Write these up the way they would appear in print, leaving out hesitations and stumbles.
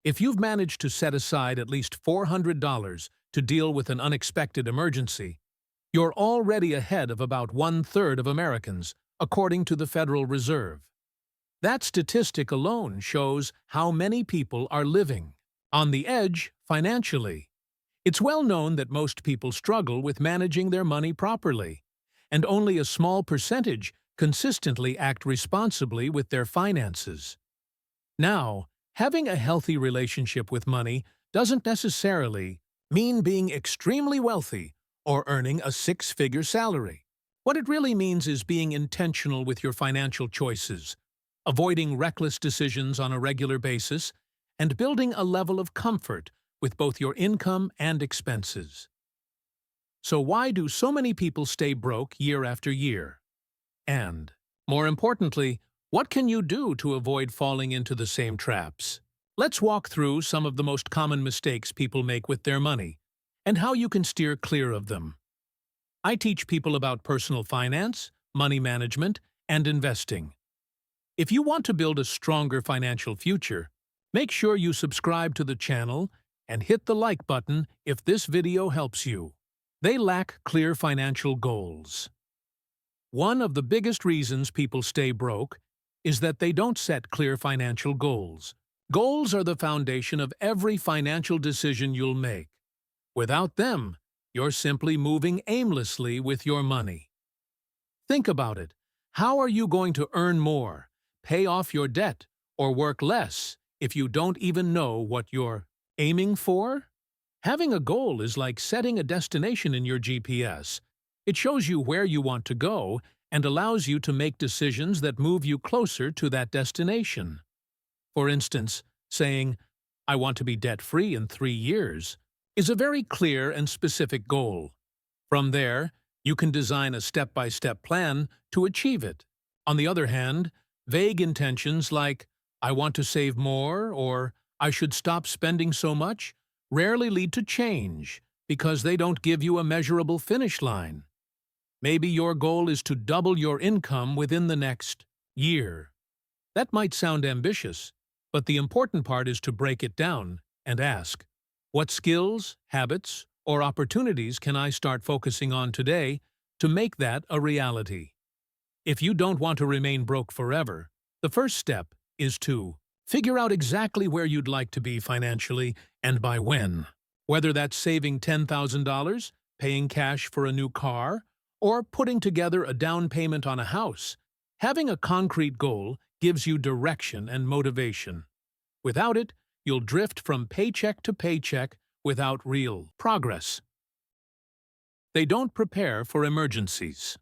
If you've managed to set aside at least $400 to deal with an unexpected emergency, you're already ahead of about one-third of Americans, according to the Federal Reserve. That statistic alone shows how many people are living on the edge financially. It's well known that most people struggle with managing their money properly, and only a small percentage consistently act responsibly with their finances. Now, having a healthy relationship with money doesn't necessarily mean being extremely wealthy or earning a six-figure salary. What it really means is being intentional with your financial choices, avoiding reckless decisions on a regular basis, and building a level of comfort with both your income and expenses. So why do so many people stay broke year after year? And, more importantly, what can you do to avoid falling into the same traps? Let's walk through some of the most common mistakes people make with their money and how you can steer clear of them. I teach people about personal finance, money management, and investing. If you want to build a stronger financial future, make sure you subscribe to the channel and hit the like button if this video helps you. They lack clear financial goals. One of the biggest reasons people stay broke is that they don't set clear financial goals. Goals are the foundation of every financial decision you'll make. Without them, you're simply moving aimlessly with your money. Think about it. How are you going to earn more, pay off your debt, or work less if you don't even know what you're aiming for? Having a goal is like setting a destination in your GPS. It shows you where you want to go and allows you to make decisions that move you closer to that destination. For instance, saying, "I want to be debt-free in 3 years," is a very clear and specific goal. From there, you can design a step-by-step plan to achieve it. On the other hand, vague intentions like, "I want to save more," or "I should stop spending so much," rarely lead to change because they don't give you a measurable finish line. Maybe your goal is to double your income within the next year. That might sound ambitious, but the important part is to break it down and ask, what skills, habits, or opportunities can I start focusing on today to make that a reality? If you don't want to remain broke forever, the first step is to figure out exactly where you'd like to be financially and by when. Whether that's saving $10,000, paying cash for a new car, or putting together a down payment on a house, having a concrete goal gives you direction and motivation. Without it, you'll drift from paycheck to paycheck without real progress. They don't prepare for emergencies.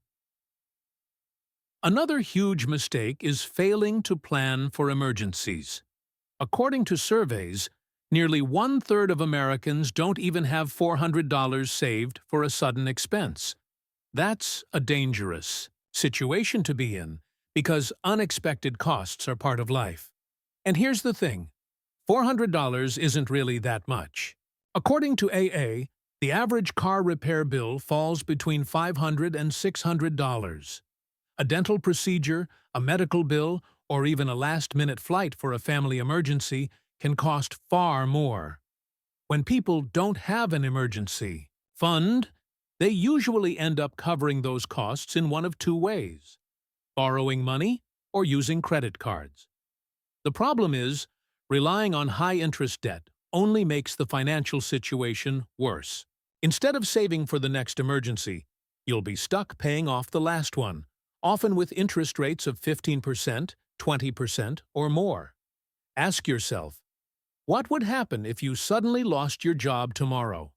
Another huge mistake is failing to plan for emergencies. According to surveys, nearly one-third of Americans don't even have $400 saved for a sudden expense. That's a dangerous situation to be in because unexpected costs are part of life. And here's the thing, $400 isn't really that much. According to AA, the average car repair bill falls between $500 and $600. A dental procedure, a medical bill, or even a last-minute flight for a family emergency can cost far more. When people don't have an emergency fund, they usually end up covering those costs in one of two ways: borrowing money or using credit cards. The problem is, relying on high-interest debt only makes the financial situation worse. Instead of saving for the next emergency, you'll be stuck paying off the last one, often with interest rates of 15%, 20%, or more. Ask yourself, what would happen if you suddenly lost your job tomorrow?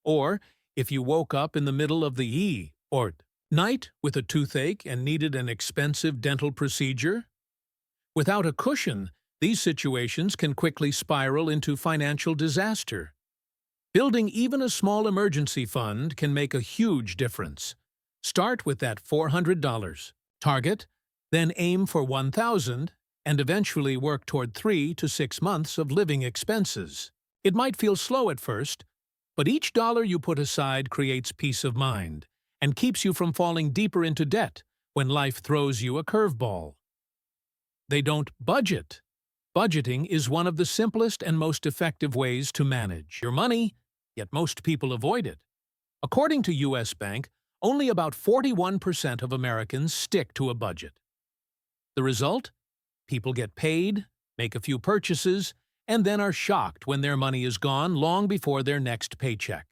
Or if you woke up in the middle of the night with a toothache and needed an expensive dental procedure? Without a cushion, these situations can quickly spiral into financial disaster. Building even a small emergency fund can make a huge difference. Start with that $400 target, then aim for $1,000, and eventually work toward 3 to 6 months of living expenses. It might feel slow at first, but each dollar you put aside creates peace of mind and keeps you from falling deeper into debt when life throws you a curveball. They don't budget, Budgeting is one of the simplest and most effective ways to manage your money, yet most people avoid it. According to U.S. Bank, only about 41% of Americans stick to a budget. The result? People get paid, make a few purchases, and then are shocked when their money is gone long before their next paycheck.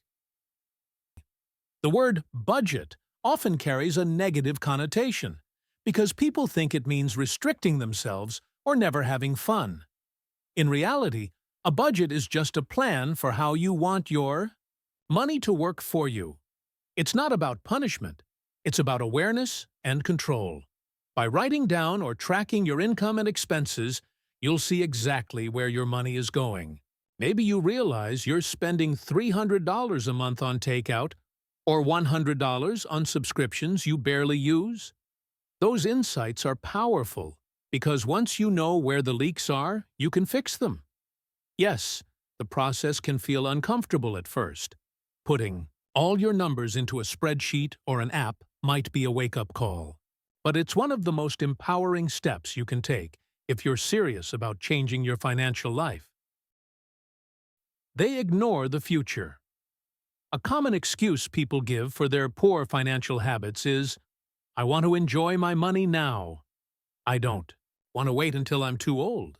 The word budget often carries a negative connotation because people think it means restricting themselves or never having fun. In reality, a budget is just a plan for how you want your money to work for you. It's not about punishment. It's about awareness and control. By writing down or tracking your income and expenses, you'll see exactly where your money is going. Maybe you realize you're spending $300 a month on takeout or $100 on subscriptions you barely use. Those insights are powerful because once you know where the leaks are, you can fix them. Yes, the process can feel uncomfortable at first. Putting all your numbers into a spreadsheet or an app might be a wake-up call. But it's one of the most empowering steps you can take if you're serious about changing your financial life. They ignore the future. A common excuse people give for their poor financial habits is, "I want to enjoy my money now. I don't want to wait until I'm too old."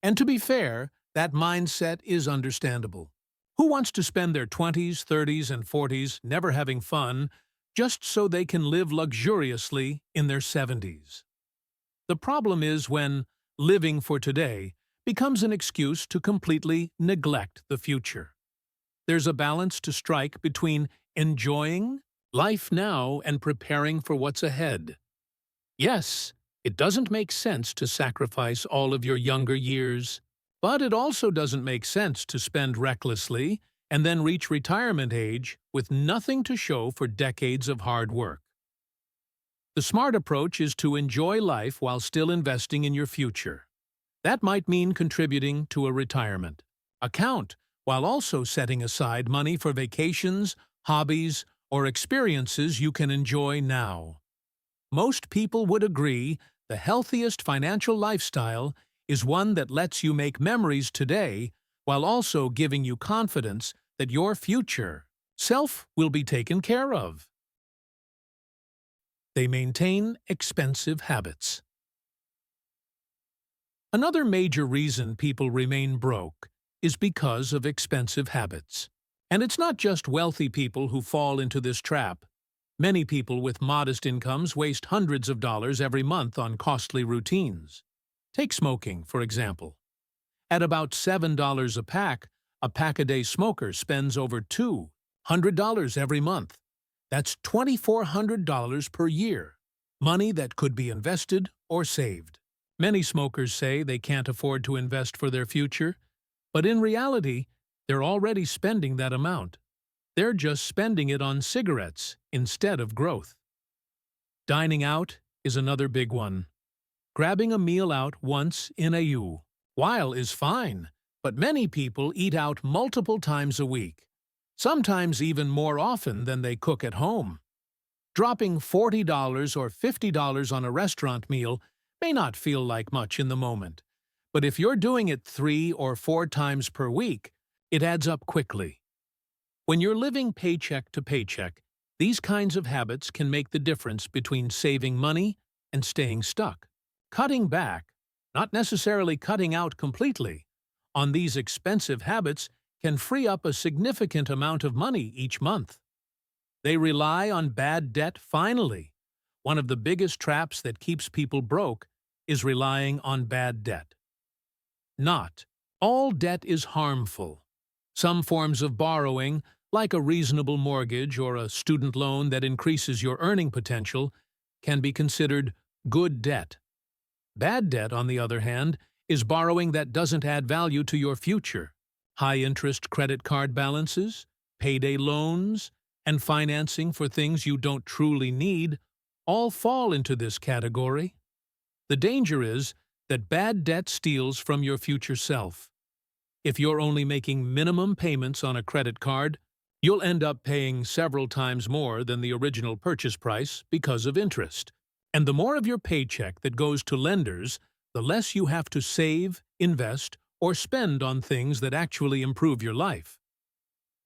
And to be fair, that mindset is understandable. Who wants to spend their 20s, 30s, and 40s never having fun just so they can live luxuriously in their 70s? The problem is when living for today becomes an excuse to completely neglect the future. There's a balance to strike between enjoying life now and preparing for what's ahead. Yes, it doesn't make sense to sacrifice all of your younger years, but it also doesn't make sense to spend recklessly and then reach retirement age with nothing to show for decades of hard work. The smart approach is to enjoy life while still investing in your future. That might mean contributing to a retirement account while also setting aside money for vacations, hobbies, or experiences you can enjoy now. Most people would agree the healthiest financial lifestyle is one that lets you make memories today while also giving you confidence that your future self will be taken care of. They maintain expensive habits. Another major reason people remain broke is because of expensive habits. And it's not just wealthy people who fall into this trap. Many people with modest incomes waste hundreds of dollars every month on costly routines. Take smoking, for example. At about $7 a pack-a-day smoker spends over $200 every month. That's $2,400 per year, money that could be invested or saved. Many smokers say they can't afford to invest for their future, but in reality, they're already spending that amount. They're just spending it on cigarettes instead of growth. Dining out is another big one. Grabbing a meal out once in a while is fine, but many people eat out multiple times a week, sometimes even more often than they cook at home. Dropping $40 or $50 on a restaurant meal may not feel like much in the moment, but if you're doing it 3 or 4 times per week, it adds up quickly. When you're living paycheck to paycheck, these kinds of habits can make the difference between saving money and staying stuck. Cutting back, not necessarily cutting out completely, on these expensive habits can free up a significant amount of money each month. They rely on bad debt finally. One of the biggest traps that keeps people broke is relying on bad debt. Not all debt is harmful. Some forms of borrowing, like a reasonable mortgage or a student loan that increases your earning potential, can be considered good debt. Bad debt, on the other hand, is borrowing that doesn't add value to your future. High-interest credit card balances, payday loans, and financing for things you don't truly need all fall into this category. The danger is that bad debt steals from your future self. If you're only making minimum payments on a credit card, you'll end up paying several times more than the original purchase price because of interest. And the more of your paycheck that goes to lenders, the less you have to save, invest, or spend on things that actually improve your life.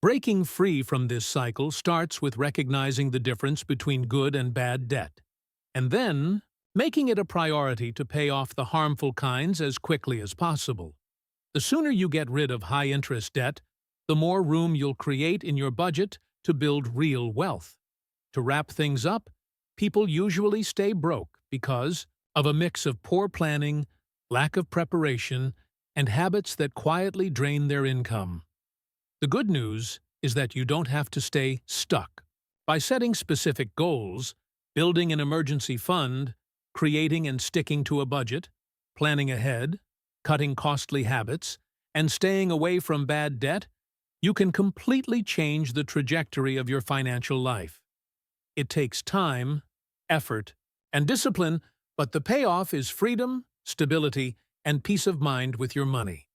Breaking free from this cycle starts with recognizing the difference between good and bad debt, and then making it a priority to pay off the harmful kinds as quickly as possible. The sooner you get rid of high-interest debt, the more room you'll create in your budget to build real wealth. To wrap things up, people usually stay broke because of a mix of poor planning, lack of preparation, and habits that quietly drain their income. The good news is that you don't have to stay stuck. By setting specific goals, building an emergency fund, creating and sticking to a budget, planning ahead, cutting costly habits, and staying away from bad debt, you can completely change the trajectory of your financial life. It takes time, effort, and discipline, but the payoff is freedom, stability, and peace of mind with your money.